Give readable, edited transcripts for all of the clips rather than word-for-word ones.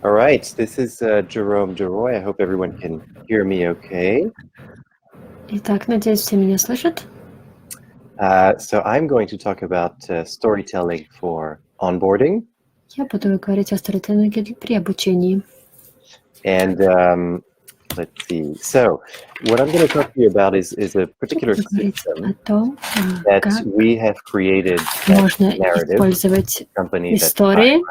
All right, this is Jerome Dерой. I hope everyone can hear me okay. Итак, надеюсь, все меня слышат. So I'm going to talk about storytelling for onboarding. Я буду говорить о сторителлинге при обучении. And let's see. So what I'm going to talk to you about is a particular system О том, that как we have created можно Narativ, использовать company that истории.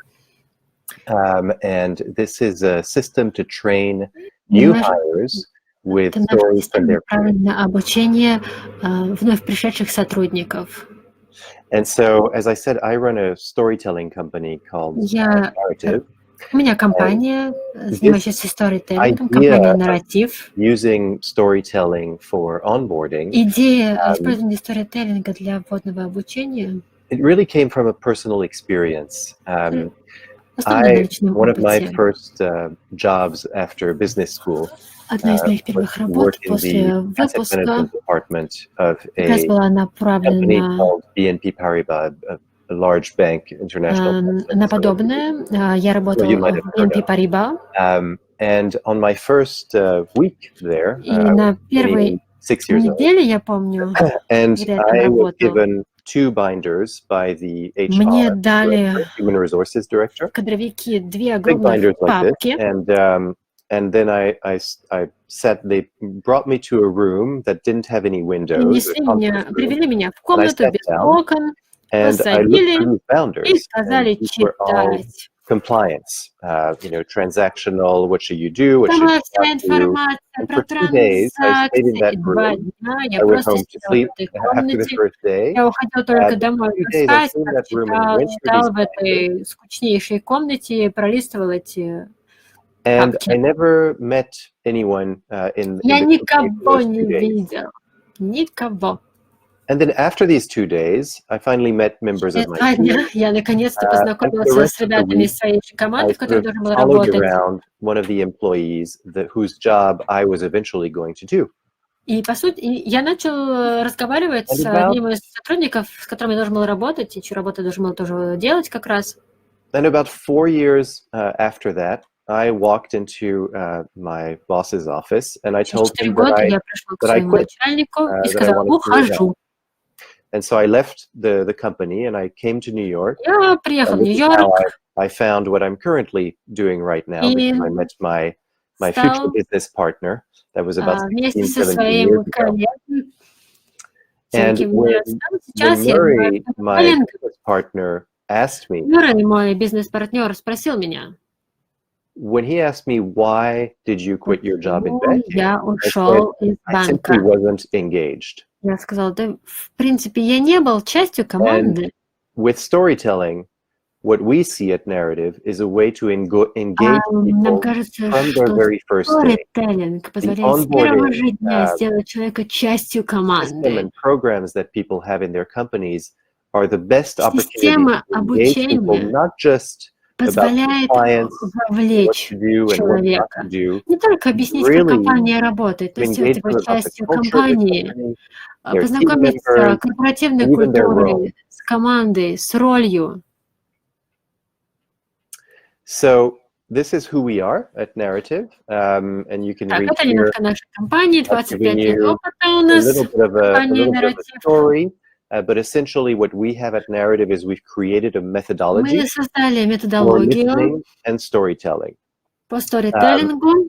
and this is a system to train new hires with Это наша stories from система their направлена на обучение вновь пришедших сотрудников. And so, as I said, I run a storytelling company called Narativ. У меня компания, занимающаяся сторителлингом, компания Narativ. Using storytelling for onboarding. Идея использования сторителлинга для вводного обучения. It really came from a personal experience. One of my first jobs after business school Одна из моих первых работ после выпуска как раз была направлена BNP Paribas, a large bank, international. На подобное. Я работала в BNP Paribas. And on my first week there, и на первой неделе, я помню, and I was given two binders by the HR director, human resources director. Кадровики две огромные папки. And then they brought me to a room that didn't have any windows. Привели меня в комнату без окон, посадили и сказали читать. Compliance, transactional, what should you do, what should you not do. And for 2 days, I stayed in that room. I went home to sleep after the first day. Я уходил только домой спать, читал в этой скучнейшей комнате, пролистывал эти And I never met anyone in Я никого не видел. Никого. And then after these 2 days, I finally met members of my team. Я наконец-то познакомился с ребятами из своей команды, в которой должен был работать. Around one of the employees whose job I was eventually going to do. И по сути, я начал разговаривать с одним из сотрудников, с которым я должен был работать, и чью работу я должен был тоже делать как раз. And about 4 years after that, I walked into my boss's office and I told him that I quit, that I wanted to. And so I left the company and I came to New York. Я приехал в Нью-Йорк. I found what I'm currently doing right now because I met my future business partner. That was about 16, 17 years ago. And when Murray, my business partner, asked me, мой бизнес-партнер спросил меня, when he asked me, why did you quit your job in banking, I simply wasn't engaged. Я сказала, да, в принципе, я не был частью команды. And with storytelling, what we see at Narativ is a way to engage people from their very first day. Storytelling позволяет с первого же дня сделать человека частью команды. And programs that people have in their companies are the best opportunity to engage people, not just позволяет вовлечь человека. Не только объяснить, как компания работает, то есть сделать его частью компании, познакомиться с корпоративной культурой, с командой, с ролью. So this is who we are at Narativ, and you can read это немножко нашей компании, 25 лет опыта у нас в компании Narativ. But essentially, what we have at Narativ is we've created a methodology Мы создали методологию and storytelling, по сторителлингу,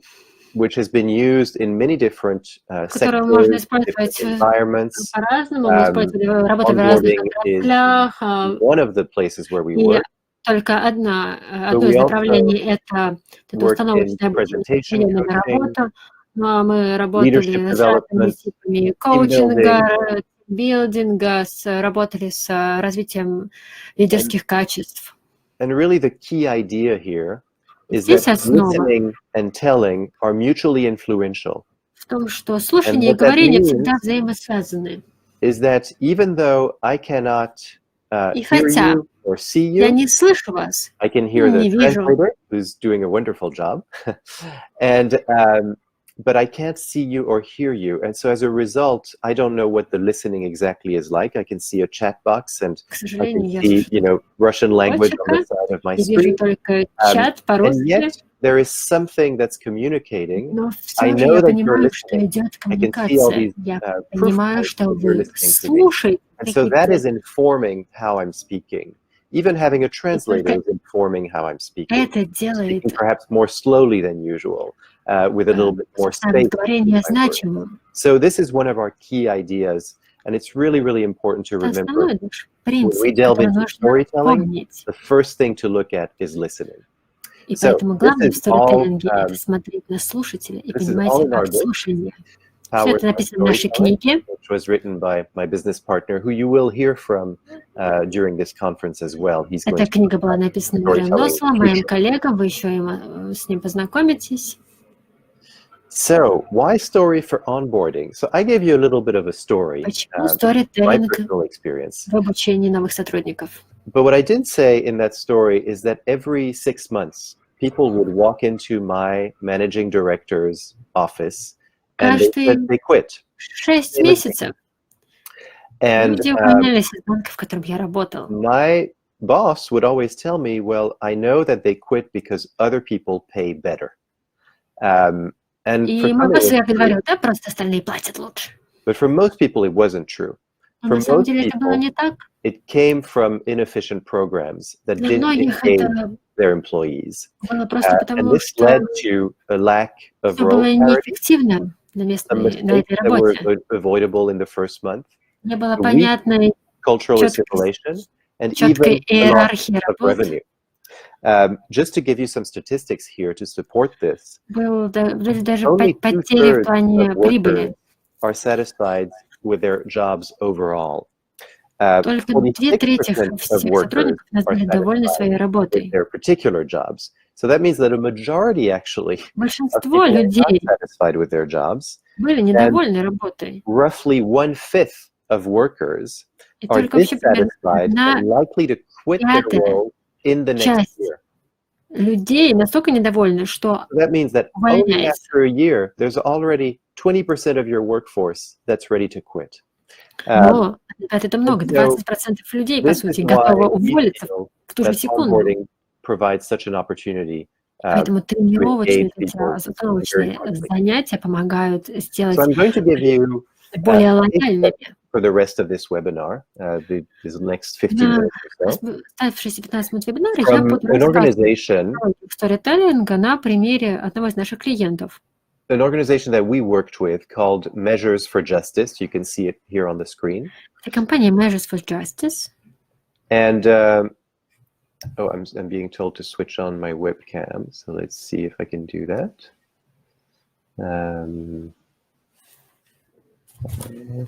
which has been used in many different которую можно sectors, использовать environments. по-разному. Мы использовали работу в разных отраслях. One of the places where we work. Только одно из направлений — это установочная обучение на работу. Но мы работали с разными типами коучинга, билдинга, работали с развитием лидерских качеств. And really the key idea here is that listening and telling are mutually influential. В том, что слушание и говорение всегда взаимосвязаны. Is that even though I cannot hear you or see you, я не слышу вас, I can hear the translator who's doing a wonderful job, and but I can't see you or hear you. And so as a result, I don't know what the listening exactly is like. I can see a chat box and I can see, Russian language on the side of my screen. And yet there is something that's communicating. Но I все же know я that you're понимаю, что listening. идет I can see all коммуникация. these Я proof понимаю, points что that you're вы listening to me. слушаете And so that какие-то. is informing how I'm speaking. Even having a И translator только is informing how I'm speaking. это I'm делает speaking perhaps more slowly than usual, with a little bit more собственное space говорение between my words. значимым. So this is one of our key ideas, and it's really, really important to Это remember основной наш when we принцип, delve который into нужно storytelling, помнить. the first thing to look at is listening. И So поэтому this главное в is all, сторителлинге это смотреть на слушателя и this is понимать all in our акт book, слушания. Все Powered это by написано в нашей Storytelling, книге. which was written by my business partner, who you will hear from during this conference as well. He's going Эта to книга была написана Джером storytelling. моим коллегам, вы еще с ним познакомитесь. So, why story for onboarding? So, I gave you a little bit of a story, Почему my сторителлинг personal experience. в обучении новых сотрудников? But what I didn't say in that story is that every 6 months, people would walk into my managing director's office and they quit. 6 месяцев And люди увольнялись из банка, в котором я работал. my boss would always tell me, well, I know that they quit because other people pay better. And И мой босс всегда говорил, да, просто остальные платят лучше. But for most people, it wasn't true. Но на самом деле это было не так. It came from inefficient programs that Для didn't многих engage это their employees. было просто And потому, this что led to a lack of все role было clarity, неэффективно на some этой mistakes that were работе. avoidable in the first month, Не было weak понятной cultural assimilation, and четкой even a loss иерархии of работ. revenue. Just to give you some statistics here to support this, Были даже only потери в 2/3 плане of прибыли. workers are satisfied with their jobs overall. Только 46% 2/3 of всех workers сотрудников are были довольны satisfied своей with работой. their particular jobs. So that means that a majority actually of Большинство people are not людей satisfied with their jobs. были недовольны работой. Roughly 1/5 of workers И are только вообще примерно dissatisfied and likely to quit their role in the next часть year. людей настолько недовольны, что So that means that only увольняются. after a year, there's already 20% of your workforce that's ready to quit. Но, ребята, это много. 20% людей, по сути, готовы уволиться в ту же секунду. Provides such an opportunity. Поэтому тренировочные, остановочные занятия помогают сделать более лояльными. For the rest of this webinar, these next 15 minutes or so. Оставшиеся 15 минут вебинара я буду рассказывать сторителлинга на примере одного из наших клиентов. An organization that we worked with called Measures for Justice. You can see it here on the screen. Это компания Measures for Justice. And I'm being told to switch on my webcam. So let's see if I can do that.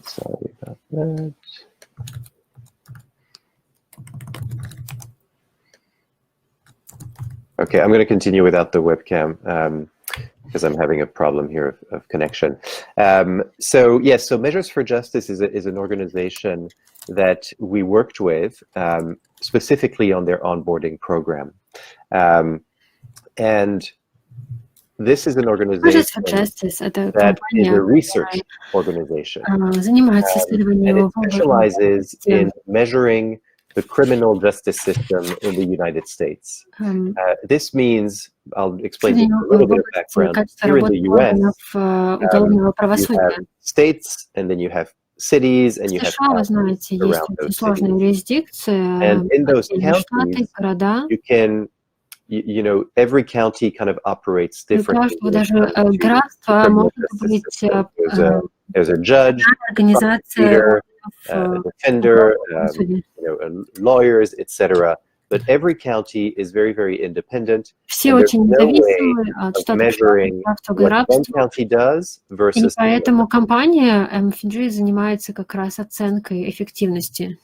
Sorry about that. Okay, I'm going to continue without the webcam. Because I'm having a problem here of connection. So yes, so Measures for Justice is an organization that we worked with specifically on their onboarding program. And this is an organization that is a research organization. And it specializes in measuring the criminal justice system in the United States. This means, I'll explain just a little bit of background. Here in the US, you have states, and then you have cities, and you have counties around those cities. And in those counties, you can, you know, every county kind of operates differently. There's a judge, prosecutor, a defender, lawyers, etc. But every county is very, very independent. Все очень независимы от штата к штату. И поэтому компания MFG занимается как раз оценкой эффективности.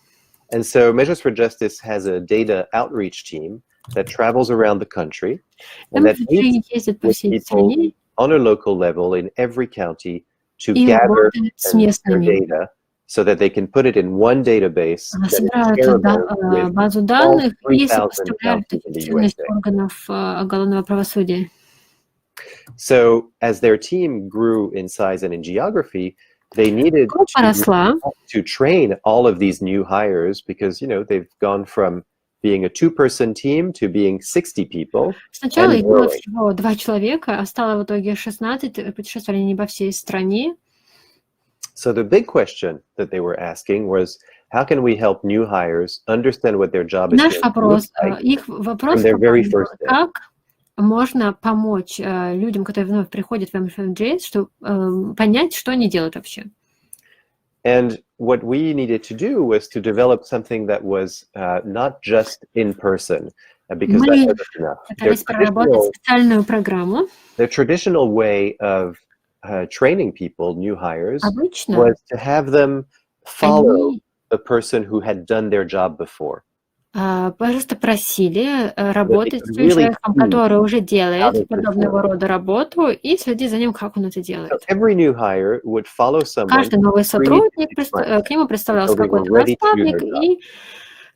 And so Measures for Justice has a data outreach team that travels around the country and that meets with people on a local level in every county to gather their data so that they can put it in one database that is shareable with all 3,000 counties in the USA. So as their team grew in size and in geography, they needed to train all of these new hires because, you know, they've gone from being a two-person team to being 60 people. Сначала их было всего 2 человека, а стало в итоге 16, путешествовали они по всей стране. So the big question that they were asking was, how can we help new hires understand what their job is? Наш вопрос, их вопрос, как можно помочь людям, которые вновь приходят в MFMJS, чтобы понять, что они делают вообще. And what we needed to do was to develop something that was not just in person, because that wasn't enough. Пытались проработать специальную программу. The traditional way of training people, new hires, was to have them follow the person who had done their job before. Просто просили работать с человеком, который уже делает подобного рода работу, и следить за ним, как он это делает. Каждый новый сотрудник, к нему представлялся какой-то наставник, и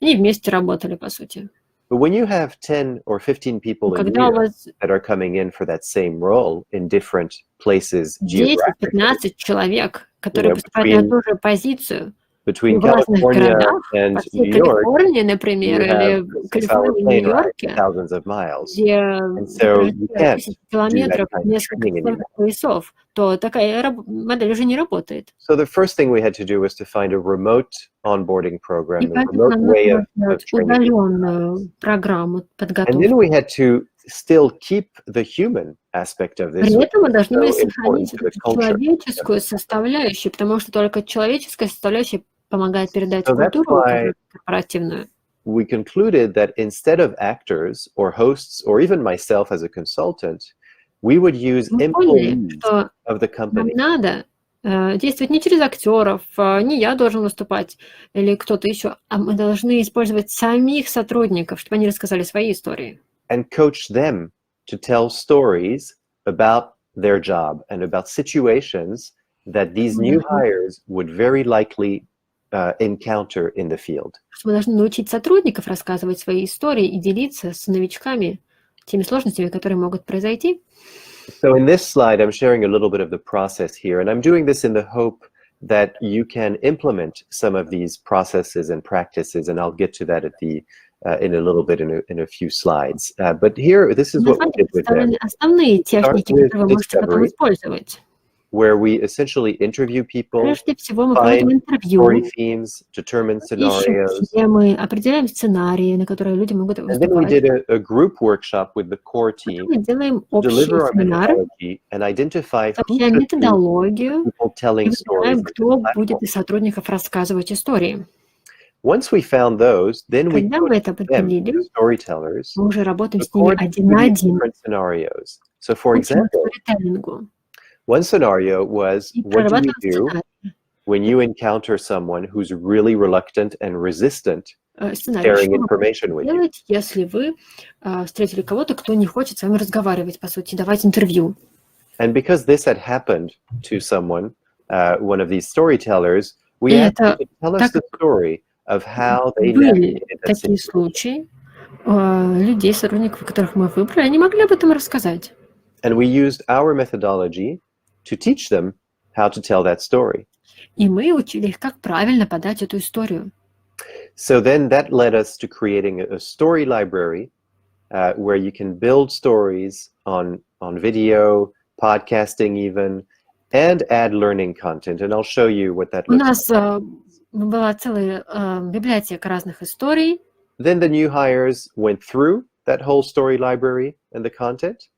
они вместе работали, по сути. But when you have 10 or 15 people a year that are coming in for that same role in different places geographically, 10-15 человек, которые поступают на ту же позицию, between в разных California городах, and по всей New York, Калифорнии, например, или Калифорнии, Нью-Йорке, thousands of miles. где So you can't тысячи километров, несколько поясов, то такая модель уже не работает. So the first thing we had to do was to find a remote onboarding program, И a поэтому remote нам way нужно of сделать training. удаленную программу подготовки. And then we had to still keep the human aspect of this. При этом мы должны были so сохранить эту человеческую составляющую, потому что только человеческая составляющая помогает передать культуру корпоративную. We concluded that instead of actors or hosts or even myself as a consultant, we would use employees of the company. Нам надо действовать не через актеров, не я должен выступать или кто-то еще, а мы должны использовать самих сотрудников, чтобы они рассказали свои истории. And coach them to tell stories about their job and about situations that these new hires would very likely encounter in the field. Мы должны научить сотрудников рассказывать свои истории и делиться с новичками теми сложностями, которые могут произойти. So in this slide, I'm sharing a little bit of the process here, and I'm doing this in the hope that you can implement some of these processes and practices, and I'll get to that at the in a little bit in a few slides. But here, this is what we did with them. Основные техники, которые вы можете потом использовать. Where we essentially interview people, Прежде всего мы find проводим интервью, story themes, determine scenarios. ищем темы, определяем сценарии, на которые люди могут And then we выступать. did a group workshop with the core team, Мы делаем общий deliver our семинар, methodology, and identify who сообщаем should be методологию, people и telling stories. выбираем, кто будет из сотрудников рассказывать истории. Once we found those, then we Когда мы это them, определили, the storytellers, мы уже работаем с ними according to один на these один. different scenarios. So, for Учим example, сторителлингу. one scenario was, И what do you прорабатываем do сценарий. when you encounter someone who's really reluctant and resistant Сценарий. sharing Что вы information with you? делаете, если вы встретили кого-то, кто не хочет с вами разговаривать, по сути, давать интервью? And because this had happened to someone, one of these storytellers, we И asked them это to tell us так the story of how they были navigated that такие situation. случаи, людей, сотрудников, которых мы выбрали, они могли об этом рассказать. And we used our methodology to teach them how to tell that story. И мы учили их, как правильно подать эту историю. So then that led us to creating a story library where you can build stories on video, podcasting even, and add learning content. And I'll show you what that У looks нас like. была целая библиотека разных историй. Then the new hires went through that whole story library and the content.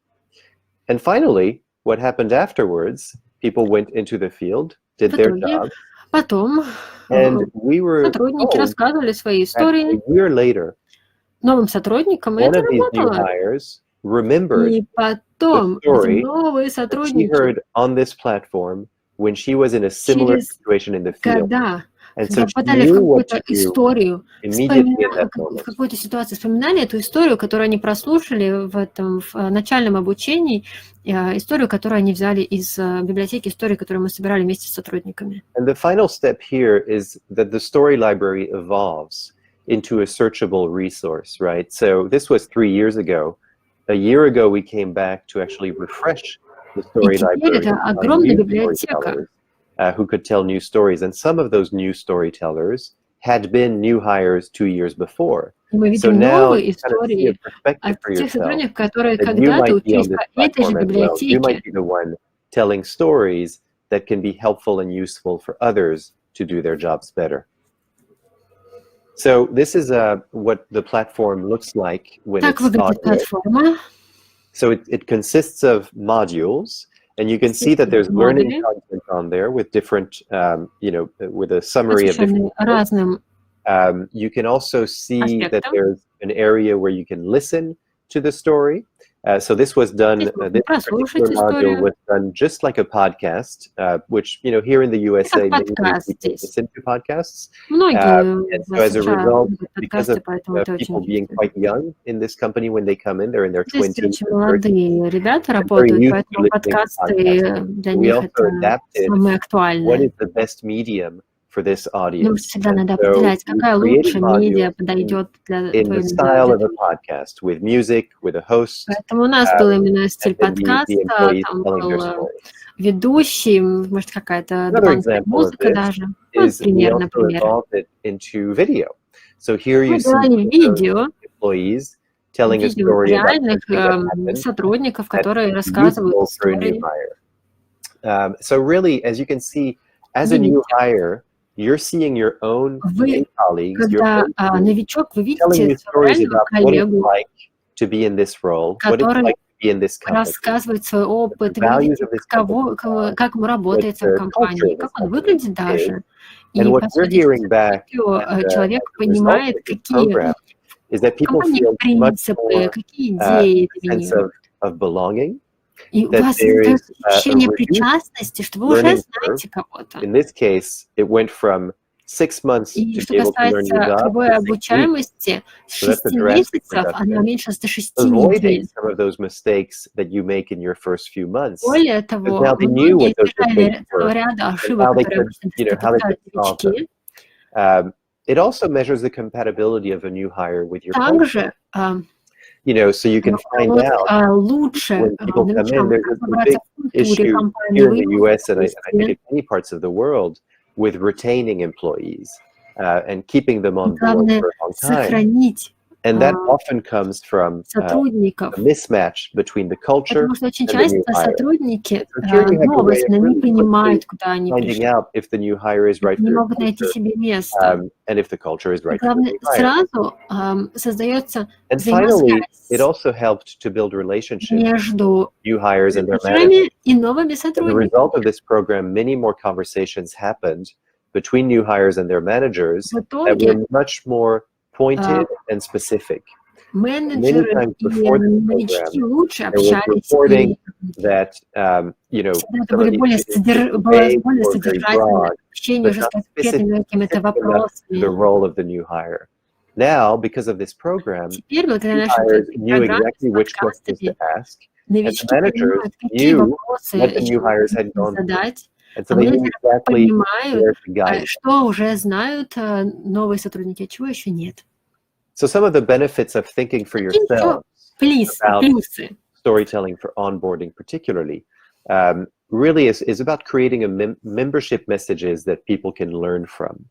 And finally, what happened afterwards, people went into the field, did their job, Потом and we were сотрудники told рассказывали свои that истории a year later, новым сотрудникам, и one это of these new работало. hires remembered И потом the story эти новые that she сотрудники heard on this platform when she was in a similar через situation in the field. года, And когда so she попадали в knew what какую-то to do историю, immediately in that в moment. какой-то ситуации вспоминали эту историю, которую они прослушали в начальном обучении, историю, которую они взяли из библиотеки истории, которую мы собирали вместе с сотрудниками. And the final step here is that the story library evolves into a searchable resource, right? So this was 3 years ago. A year ago, we came back to actually refresh the story library это on огромная new библиотека. storytellers, who could tell new stories. And some of those new storytellers had been new hires 2 years before. Мы So видим now новые you kind of see a истории perspective от for тех yourself сотрудников, которые that you когда-то might be on учились this по этой же platform as well. You might библиотеке. be the one telling stories that can be helpful and useful for others to do their jobs better. So this is what the platform looks like when Так it's выглядит audio. платформа. So it consists of modules, and you can see that there's learning content on there with different, with a summary of different. Разным You can also see that аспектам. there's an area where you can listen to the story. So this was done, this particular module was done just like a podcast, which, here in the USA, many people listen to podcasts. And so as a result, because of people being quite young in this company when they come in, they're in their 20s and 30s, they're very used to listening to podcasts. We also adapted what is the best medium for this audience. Всегда надо определять, какая лучшая медиа подойдет для in the style of a podcast, with music, with a host. Поэтому у нас был именно стиль подкаста, там был ведущий, может, какая-то дополнительная музыка даже. Вот пример, например. Into video. So here you see видео, employees telling a story реальных сотрудников, которые рассказывают истории. So really, as you can see, as a new hire, you're seeing your own colleagues, когда новичок, вы видите своего коллегу, to be in this role, what it's like to be in this company. Рассказывает свой опыт, вы видите, как ему работается в компании, как он выглядит даже. И, по сути, человек понимает, какие компании принципы, какие идеи для него. И у вас есть ощущение причастности, что вы уже знаете кого-то. И что касается кривой обучаемости, с 6 месяцев она уменьшилась до 6 недель. Более того, многие избежали целого ряда ошибок, которые обычно допускают новички. Также so you can find out when people come in, there's a big issue here in the US and I think in many parts of the world with retaining employees and keeping them on board for a long time. And that often comes from a mismatch between the culture and the new hire. So here you have a way of finding out if the new hire is right for your culture, and if the culture is right for the new hire. And finally, it also helped to build relationships with new hires and their managers. As a result of this program, many more conversations happened between new hires and their managers that were much more pointed and specific. Many times before the program, there was reporting that, были более содержательны, общение уже с конкретными какими-то вопросами. The role of the new hire. Now, because of this program, теперь, благодаря hires knew exactly which questions to ask, and the managers knew what the new hires had gone through. And so they knew exactly where to guide. Что уже знают новые сотрудники, а чего еще нет. So some of the benefits of thinking for yourself about storytelling for onboarding particularly really is about creating a membership messages that people can learn from.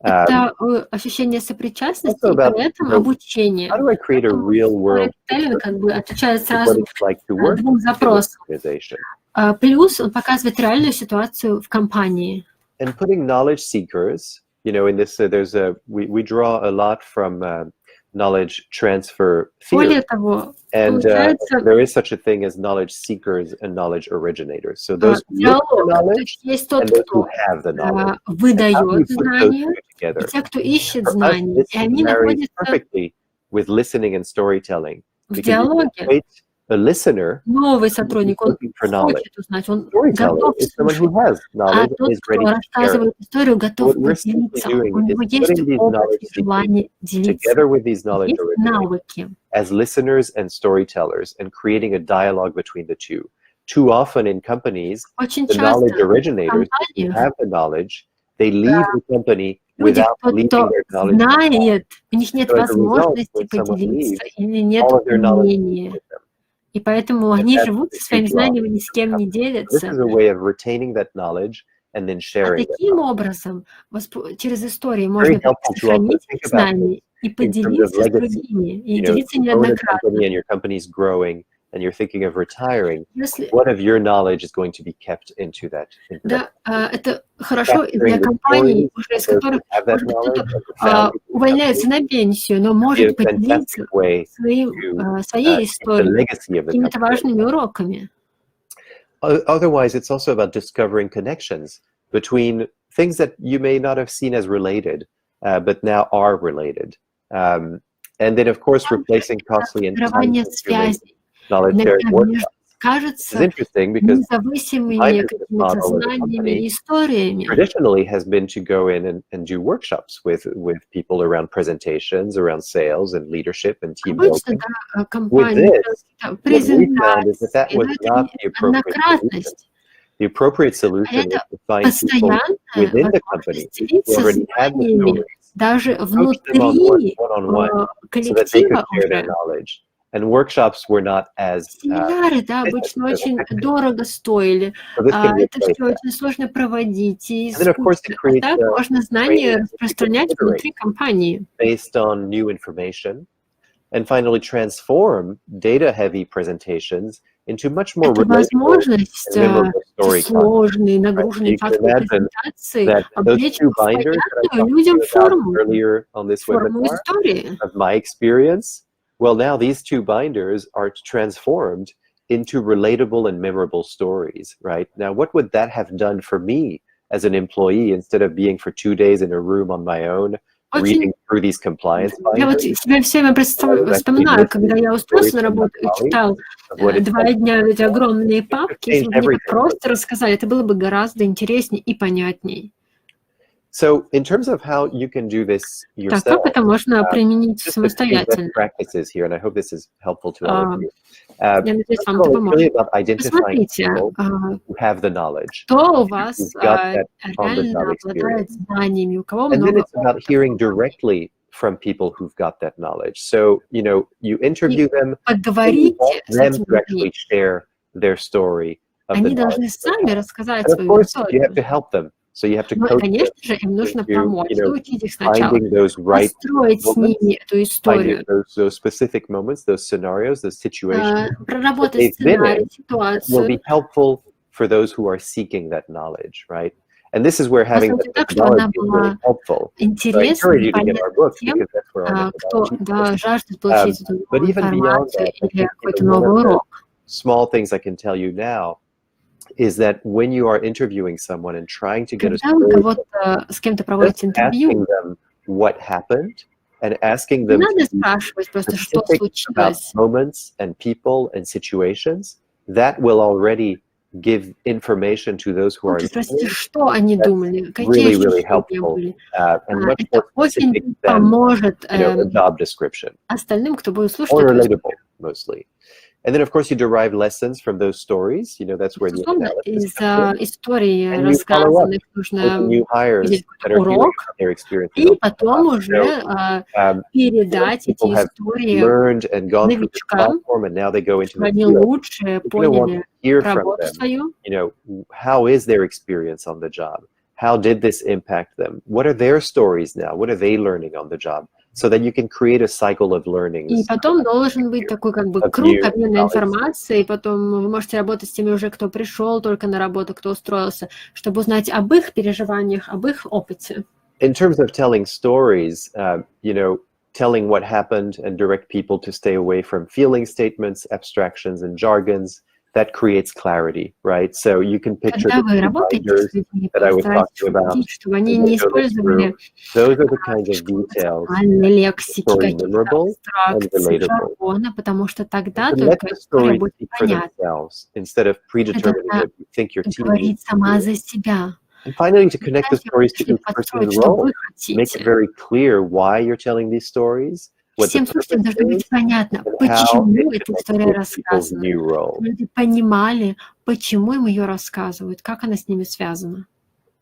Это ощущение сопричастности и при этом обучение. How do I create a real world как бы отвечает сразу двум запросам. Плюс он показывает реальную ситуацию в компании. And putting knowledge seekers, in this we draw a lot from knowledge transfer field. And there is such a thing as knowledge seekers and knowledge originators. So those who look for knowledge and those who have the knowledge. Выдает знания, и те, кто ищет знания, и они находятся perfectly with listening and storytelling. В диалоге. A listener, новый сотрудник, он хочет узнать, он готов слушать, а тот, кто рассказывает историю, готов поделиться, у него есть опыт и желание делиться, есть навыки. As listeners and storytellers, and creating a dialogue between the two. Too often in companies, the knowledge originators who have the knowledge, they leave the company without leaving their knowledge. Знает, у них нет возможности поделиться или нет мнения. И поэтому они живут со своими знаниями, ни с кем не делятся. This is a way of retaining that knowledge and then А sharing it. таким образом через истории Very можно helpful to also сохранить think эти about знания и in terms of поделиться с legacy. другими, и You know, делиться if you own a неоднократно. company and your company's growing and you're thinking of retiring, Если what of your knowledge is going to be kept into that? Да, это хорошо и для Capturing the компаний, stories уже of из those who которых, have that может быть, кто-то knowledge and the founders of the увольняется company на пенсию, но would be a может поделиться fantastic way своей keep the историей, legacy of the какими-то company. важными уроками. Otherwise, it's also about discovering connections between things that you may not have seen as related, but now are related. And then, of course, replacing costly and Формирование time-consuming связей. knowledge sharing Иногда workshops. It's кажется interesting because my независимыми business какими-то model as a знаниями company и историями. traditionally has been to go in and do workshops with people around presentations, around sales and leadership and team Обычно, building. да, With компании this, what we found is that презентации, was но это not не the appropriate solution. однократность, The appropriate а solution was это to find people постоянная within the company возможность who делиться already had the знаниями stories, даже coach them внутри one-on-one so that they could коллектива share their уже. knowledge. And workshops were not as Семинары, да, efficient, обычно as очень effective. дорого стоили. So this can Это replace все that. очень сложно проводить и And then, of course, it скучно. А creates так можно training знания that you can распространять iterate внутри компании. based on new information. And finally, transform data-heavy presentations into much more Это relatable возможность and memorable story content. сложные, Right? So нагруженные you can фактами imagine презентации that those облечь two в binders that I понятную talked to людям you about форму, earlier on this форму webinar истории. of my experience, well, now these two binders are transformed into relatable and memorable stories, right? Now, what would that have done for me as an employee instead of being for 2 days in a room on my own, reading Очень through these compliance Я вот binders? себя все время вспоминаю, когда я устроился на работу и читал Of what it's 2 like дня эти before. огромные It папки. changed Если бы мне everything. просто рассказали, это было бы гораздо интереснее и понятнее. So, in terms of how you can do this Так, yourself, как это можно применить just a few best самостоятельно? practices here, and I hope this is helpful to all of you. Я надеюсь, First of вам это all, it's really поможет. about identifying Посмотрите, people who have the knowledge, кто у вас who've got that реально on-the-job обладает experience. знаниями, у кого And then много it's about опыта. hearing directly from people who've got that knowledge. So, you interview them, and you Поговорите want с them этими to людьми. actually share their story of the Они должны knowledge. сами рассказать And of свою course, you have историю. to help them. So you have to Но, coach them конечно же, им нужно into, помочь, научить их сначала, finding those right построить с moments, ними эту finding историю, those specific moments, those scenarios, those situations that проработать they've been сценарий, in that will ситуацию. be helpful for those who are seeking that knowledge, right? And this is where having that Построить так, чтобы она methodology is really была helpful. So I интересной, encourage you to get our полезной books тем, because that's where our кто methodology is. жаждет получить эту But новую even beyond информацию that, I или think какой-то one новый of the урок. small things I can tell you now is that when you are interviewing someone and trying to get a Когда вы story, кого-то с кем-то just проводите интервью, asking them what happened and asking не them надо to be спрашивать просто, что specific about случилось. moments and people and situations, that will already give information to those who are Лучше спросите, listening. что они That's думали, какие really, really ощущения helpful были. and much Это more specific очень than поможет a job description, остальным, кто будет слушать or эту relatable историю. mostly. And then, of course, you derive lessons from those stories. That's where the Безусловно, analysis из comes in. историй And you follow up рассказанных with the нужно new hires взять that какой-то are hearing урок about their experiences и on the потом job. уже So, передать people эти have истории learned and gone through the новичкам, platform, and now they go into чтобы the они field. лучше You're going to want to поняли hear from работу them. свою. How is their experience on the job? How did this impact them? What are their stories now? What are they learning on the job? So that you can create a cycle of learnings. И потом должен быть такой of круг new обмена knowledge. информацией, потом вы можете работать с теми уже, кто пришел только на работу, кто устроился, чтобы узнать об их переживаниях, об их опыте. In terms of telling stories, telling what happened and direct people to stay away from feeling statements, abstractions, and jargons, that creates clarity, right? So you can picture Когда the вы two работаете binders с людьми, that I was постарайтесь talking about. убедить, чтобы они as не I go this использовали through. Those are the kinds of details эмоциональной лексики, story каких-то memorable and абстракций, relatable. жаргона, потому что тогда To let только the история stories будет speak for понятна. themselves instead of predetermining Это what you think your team говорит needs to сама do. за себя. And finally, to connect the Дальше stories to вы each person's построить, что role. вы Make it хотите. very clear why you're telling these stories, what the Всем слушателям purpose должно is, быть понятно, and how почему it эта connects история with people's рассказана. new role. Люди понимали, почему им ее рассказывают, как она с ними связана.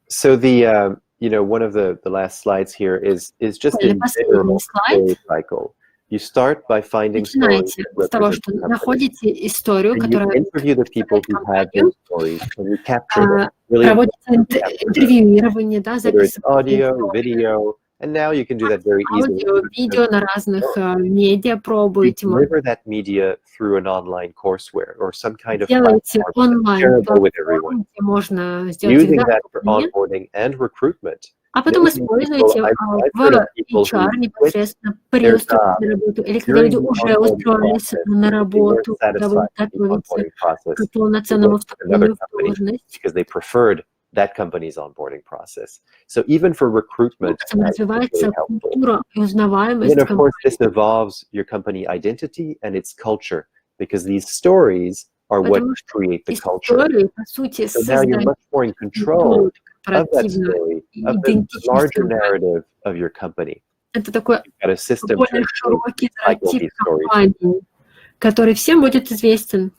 So one of the last slides here is just Или in последний general story слайд. cycle. You start by finding stories Начинайте that с того, represent что the company. находите историю, And you которая interview the people представляет who have компанию, those stories, and you capture them. Really проводите important to capture them, интервьюирование, да, whether it's записываете audio, историю, video, and now you can do that very easily. аудио, видео на разных медиа You пробуете, deliver that media through an online courseware or some kind of делаете platform that's shareable with everyone. онлайн-платформу, где можно сделать Using that for экзамен, onboarding and recruitment. а потом Many people, используете I've в heard of people who HR quit непосредственно при their устроении job на работу, или когда during люди the уже onboarding устроились process на because they weren't работу, когда вы satisfied with the готовите onboarding process. к They полноценному went to another вступлению в company должность. because they preferred that company's onboarding process. So even for recruitment, Образом it's развивается really helpful. культура и And узнаваемость then, of course, this компании, evolves your company identity and its culture because these stories are what потому что create the culture. истории, по сути, So now you're создают much more in control культуру of that корпоративную, story, of the идентичность larger компании. narrative of your company. Это такой You've got a system to более actually широкий cycle нарратив these stories. компании, который всем будет известен.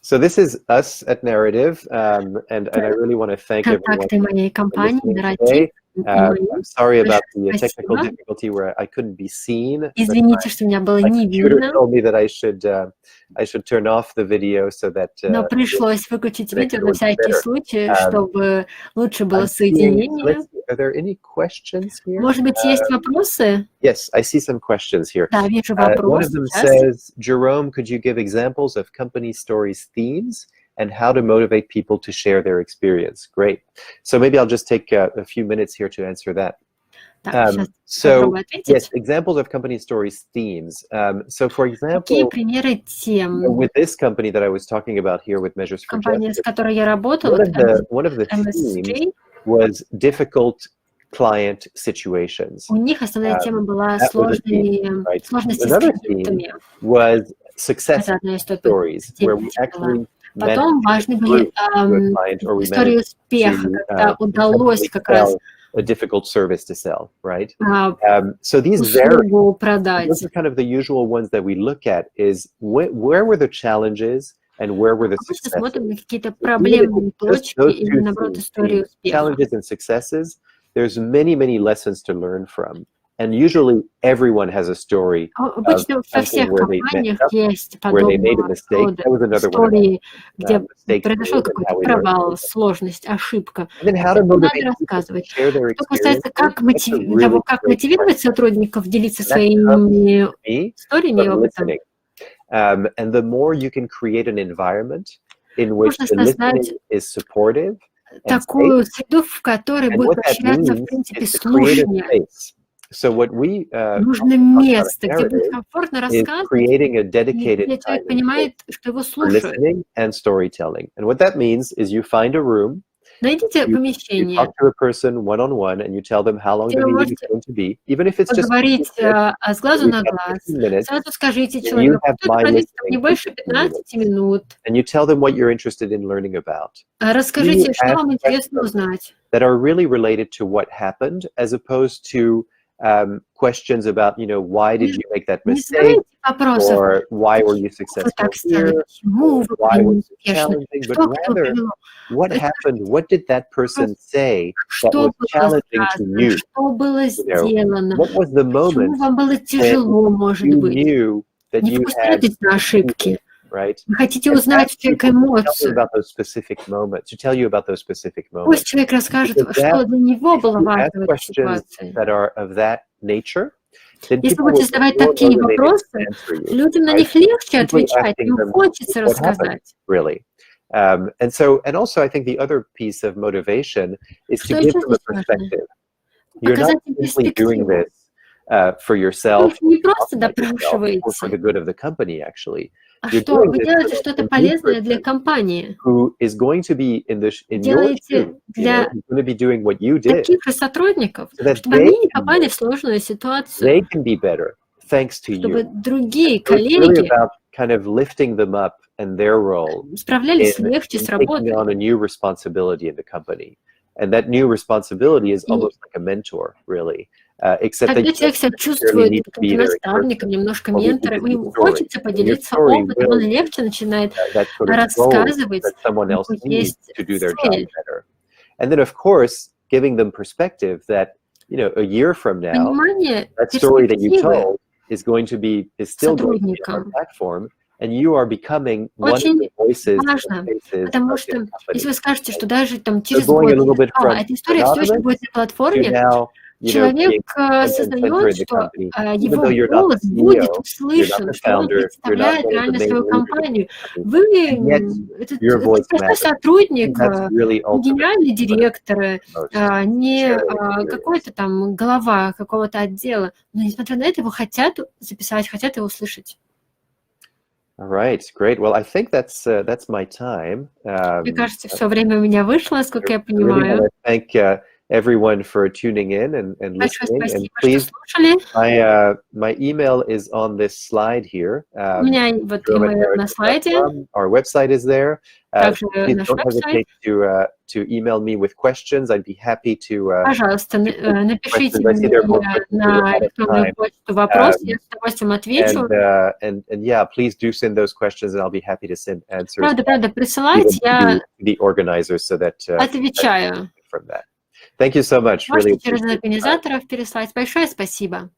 So this is us at Narativ, and I really want to thank everyone Контакты моей for компании listening Narativ today. и мои. I'm sorry about the Большое technical спасибо. difficulty where I couldn't be seen. But Извините, что меня было my не computer видно, told me that I should turn off the video so that но пришлось выключить видео connection на would be всякий better. случай, чтобы лучше было I'm seeing, соединение. let's see, are there any questions here? Может быть, есть вопросы? Yes, I see some questions here. Да, вижу One вопрос of them сейчас. says, Jerome, could you give examples of company stories themes and how to motivate people to share their experience? Great. So maybe I'll just take a few minutes here to answer that. Так, сейчас So, попробую ответить. yes, examples of company stories themes. So, for Какие example, примеры тем? with this company that I was talking about here with Measures for Компания, с Justice, которой я работала, one of the themes MSG, was difficult client situations. у них основная тема была that was a theme, right? сложности с Another theme клиентами. was success Это одна из stories, where we тем была. actually Потом важны были истории успеха, когда удалось как раз a difficult service to sell, right? So these услугу vary. продать. Those are kind of the usual ones that we look at is where were the challenges and where were the Обычно successes? смотрим на какие-то проблемные точки Those или, two наоборот, things, истории успеха. challenges and successes, there's many lessons to learn from. And usually everyone has a story Обычно во something всех where they компаниях messed up, есть where they made a подобного mistake. рода That was another one of истории, где mistakes произошел made and какой-то how we learned провал, from them. сложность, ошибка. And then how to Это надо motivate people to рассказывать. share their Что касается experiences, того, как мотивировать сотрудников делиться that своими comes to me историями и from опытом, listening. And the more you can create an environment in which можно the listening создать is supportive and такую safe, среду, в которой and будет what that поощряться, в means принципе, is to create a слушание. space. So what we Нужно talk about место, где будет narrative комфортно is рассказывать, creating a и dedicated где time человек and space понимает, что его for слушают. listening and storytelling. And what that means is you find a room, Найдите you помещение, talk to a person one-on-one, and you tell them how long где the вы meeting is можете going to be, even if it's just 15 поговорить minutes, с глазу you на have глаз. 15 minutes, Сразу скажите and you человеку, have что my продлится там не listening for больше 15 minutes. 15 минут. And you tell them what you're interested in learning about. Расскажите, что ask вам интересно questions узнать. that are really related to what happened, as opposed to questions about, why did you make that Не mistake, задавайте вопросов, or why were you вы successful так стали, here, почему or вы why были was it неуспешны, challenging, but что к этому rather, привело, what happened, what did that person say that что was было challenging to сказано, you? что было сделано, What was the почему moment вам было тяжело, может you быть. knew that Не you had, фокусируйтесь на ошибке. right? Вы хотите And узнать ask у человека people to tell you эмоцию. about those specific moments, to tell you about those specific Пусть moments. человек расскажет, Because что для него if было you важно ask в этой questions ситуации. that are of that nature, then Если people будете will be задавать more такие motivated to вопросы, answer you. людям на Right? них легче Simply отвечать, asking им them хочется what happened, рассказать. really. And also, I think the other piece of motivation is to Что give еще them a здесь важно? perspective. You're not Показать им simply doing перспективу. this for yourself, Вы не or просто about yourself, or for the допрашиваете, good of the company, actually. а You're что doing вы this делаете for что-то a new полезное для person компании. who is going to be in your Делаете shoes, для who's going to be doing what you did, таких же сотрудников, so that чтобы they они не can попали в сложную ситуацию, they can be better thanks to чтобы you. другие So it's really коллеги about kind of lifting them up and their role справлялись in легче с taking работой. on a new responsibility in the company. And that new responsibility is almost like a mentor, really. Except that Тогда you человек себя don't necessarily чувствует need to каким-то be there in наставником, person. немножко Or we ментором, use и the ему story. хочется And your поделиться story опытом, он will легче начинает that sort of role рассказывать, that someone у else него needs есть to do their job цель. better. And then, of course, giving them perspective that, a year from now, Понимание that story that you перспективы, told is still going to be on our platform, and you are becoming one of the voices. Важно, потому что если вы скажете, что даже там через год, эта история все еще будет на платформе, человек осознает, что его голос будет услышан, что он представляет реально свою компанию. Вы простой сотрудник, генеральный директор, не какой-то там глава какого-то отдела, но несмотря на это его хотят записать, хотят его услышать. All right, great. Well, I think that's my time. Мне кажется, все время у меня вышло, сколько я понимаю. Everyone for tuning in and listening. And please, my email is on this slide here. У меня вот email на слайде. Our website is there. Please don't hesitate to email me with questions. I'd be happy to. Пожалуйста, напишите мне на электронную почту вопрос, я с удовольствием отвечу. And yeah, please do send those questions, and I'll be happy to send answers. Правда, присылайте, я the organizers so that отвечаю. From that. Thank you so much. Можете через организаторов переслать. Большое спасибо.